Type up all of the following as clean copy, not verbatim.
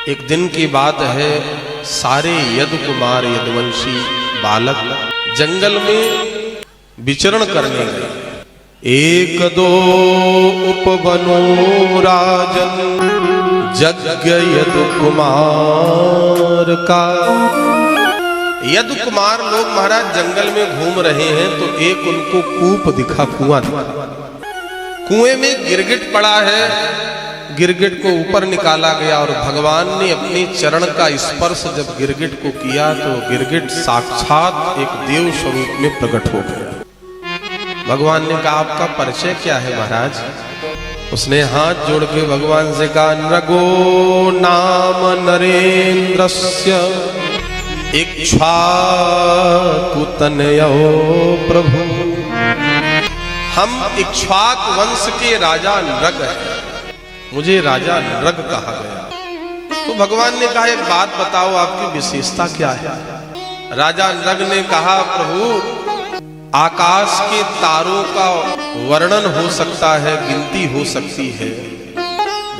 एक दिन की बात है, सारे यदु कुमार यदुवंशी बालक जंगल में विचरण करने गए। एक दो उपवनो राजन यज्ञ यदु कुमार का। यदु कुमार लोग महाराज जंगल में घूम रहे हैं तो एक उनको कूप दिखा, कुआं दिखा। कुएं में गिरगिट पड़ा है, गिरगिट को ऊपर निकाला गया और भगवान ने अपने चरण का स्पर्श जब गिरगिट को किया तो गिरगिट साक्षात एक देव स्वरूप में प्रकट हो गया। भगवान ने कहा, आपका परिचय क्या है महाराज? उसने हाथ जोड़ के भगवान से कहा, नगो नाम नरेंद्रस्य इक्ष्वाकु तनयो प्रभु। हम इक्ष्वाक वंश के राजा नृग हैं, मुझे राजा नृग कहा गया। तो भगवान ने कहा, एक बात बताओ, आपकी विशेषता क्या है? राजा नृग ने कहा, प्रभु आकाश के तारों का वर्णन हो सकता है, गिनती हो सकती है।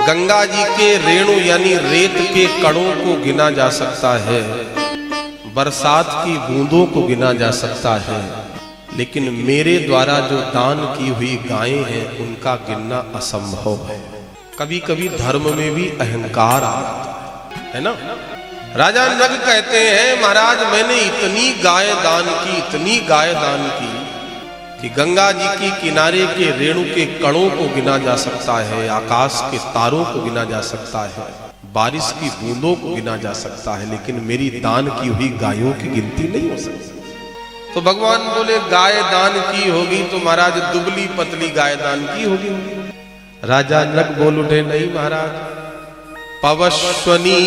गंगा जी के रेणु यानी रेत के कणों को गिना जा सकता है, बरसात की बूंदों को गिना जा सकता है, लेकिन मेरे द्वारा जो दान की हुई गायें हैं उनका गिनना असंभव है। कभी कभी धर्म में भी अहंकार आता है ना। राजा नृग कहते हैं, महाराज मैंने इतनी गाय दान की, इतनी गाय दान की कि गंगा जी की किनारे के रेणु के कणों को गिना जा सकता है, आकाश के तारों को गिना जा सकता है, बारिश की बूंदों को गिना जा सकता है, लेकिन मेरी दान की हुई गायों की गिनती नहीं हो सकती। तो भगवान बोले, गाय दान की होगी तो महाराज दुबली पतली गाय दान की होगी। राजा नृग बोल उठे, नहीं महाराज, पवश्वनी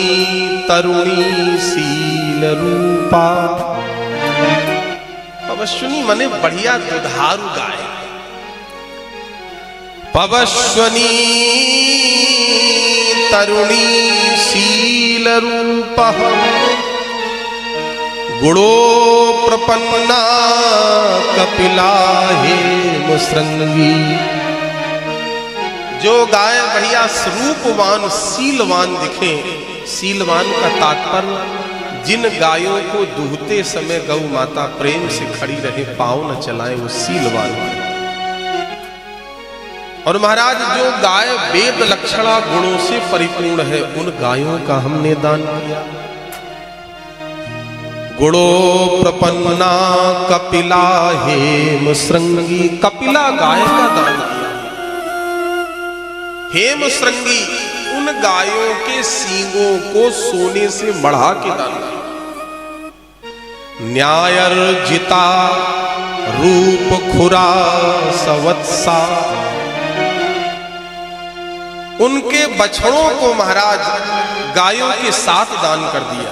तरुणी शील रूपा। पवश्वनी माने बढ़िया दुधारू गाय। पवश्वनी तरुणी शील रूपा गुणो प्रपन्ना कपिला हेम श्रृंगी। जो गाय बढ़िया रूपवान शीलवान दिखे, शीलवान का तात्पर्य जिन गायों को दूहते समय गौ माता प्रेम से खड़ी रहे, पांव न चलाए, वो शीलवान। और महाराज जो गाय वेद लक्षणा गुणों से परिपूर्ण है, उन गायों का हमने दान किया। गुणो प्रपन्ना कपिला हेम श्रृंगी, कपिला गाय का दान किया। हेम श्रृंगी उन गायों के सींगों को सोने से मढ़ा के दान किया। न्यायर्जिता रूप खुरा सवत्सा, उनके बछड़ों को महाराज गायों के साथ दान कर दिया।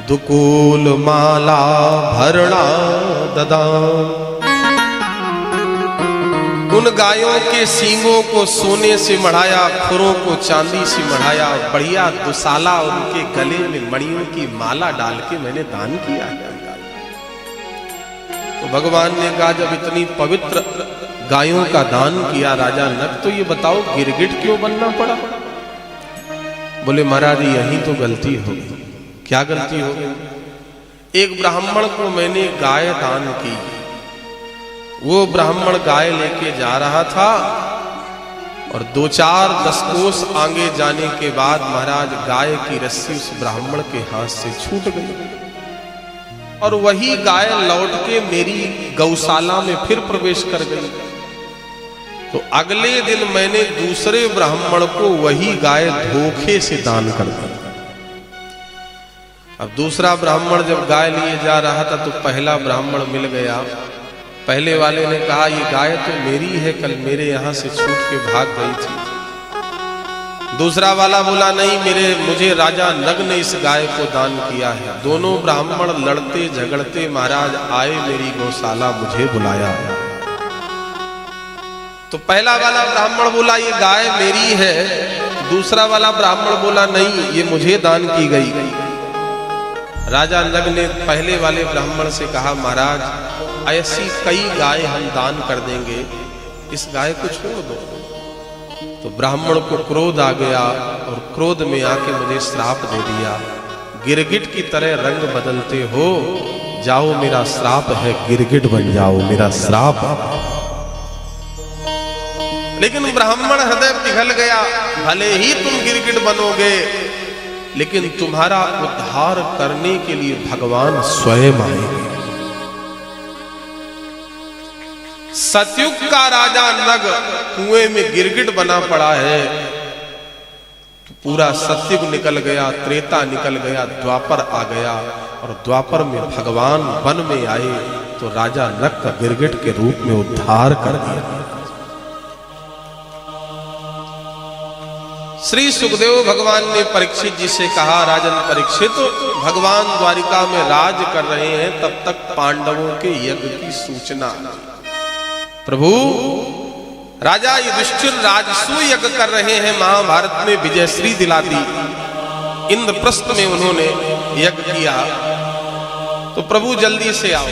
दुकूल माला भरणा ददान, उन गायों के सींगों को सोने से मढ़ाया, खुरों को चांदी से मढ़ाया, बढ़िया दुसाला उनके गले में मणियों की माला डाल के मैंने दान किया है। तो भगवान ने कहा, जब इतनी पवित्र गायों का दान किया राजा नृग, तो ये बताओ गिरगिट क्यों बनना पड़ा? बोले महाराज यही तो गलती हो गई। क्या गलती हो गई? एक ब्राह्मण को मैंने गाय दान की, वो ब्राह्मण गाय लेके जा रहा था और 2-4-10 कोस आगे जाने के बाद महाराज गाय की रस्सी उस ब्राह्मण के हाथ से छूट गई और वही गाय लौट के मेरी गौशाला में फिर प्रवेश कर गई। तो अगले दिन मैंने दूसरे ब्राह्मण को वही गाय धोखे से दान कर दी। अब दूसरा ब्राह्मण जब गाय लिए जा रहा था तो पहला ब्राह्मण मिल गया। पहले वाले ने कहा, ये गाय तो मेरी है, कल मेरे यहां से छूट के भाग गई थी। दूसरा वाला बोला, नहीं, मुझे राजा नृग ने इस गाय को दान किया है। दोनों ब्राह्मण लड़ते झगड़ते महाराज आए मेरी गौशाला, मुझे बुलाया। तो पहला वाला ब्राह्मण बोला, ये गाय मेरी है। दूसरा वाला ब्राह्मण बोला, नहीं, ये मुझे दान की गई। राजा नृग ने पहले वाले ब्राह्मण से कहा, महाराज ऐसी कई गाय हम दान कर देंगे, इस गाय को छोड़ दो। तो ब्राह्मण को क्रोध आ गया और क्रोध में आके मुझे श्राप दे दिया, गिरगिट की तरह रंग बदलते हो, जाओ मेरा श्राप है, गिरगिट बन जाओ, मेरा श्राप। लेकिन ब्राह्मण हृदय पिघल गया, भले ही तुम गिरगिट बनोगे, लेकिन तुम्हारा उद्धार करने के लिए भगवान स्वयं आएंगे। सतयुग का राजा नग कुएं में गिरगिट बना पड़ा है, तो पूरा सतयुग निकल गया, त्रेता निकल गया, द्वापर आ गया, और द्वापर में भगवान वन में आए तो राजा नग का गिरगिट के रूप में उद्धार कर दिया। श्री सुखदेव भगवान ने परीक्षित जी से कहा, राजन परीक्षित, भगवान द्वारिका में राज कर रहे हैं, तब तक पांडवों के यज्ञ की सूचना। प्रभु, राजा युधिष्ठिर राजसूय यज्ञ कर रहे हैं, महाभारत में विजयश्री दिला दी, इंद्रप्रस्थ में उन्होंने यज्ञ किया, तो प्रभु जल्दी से आओ।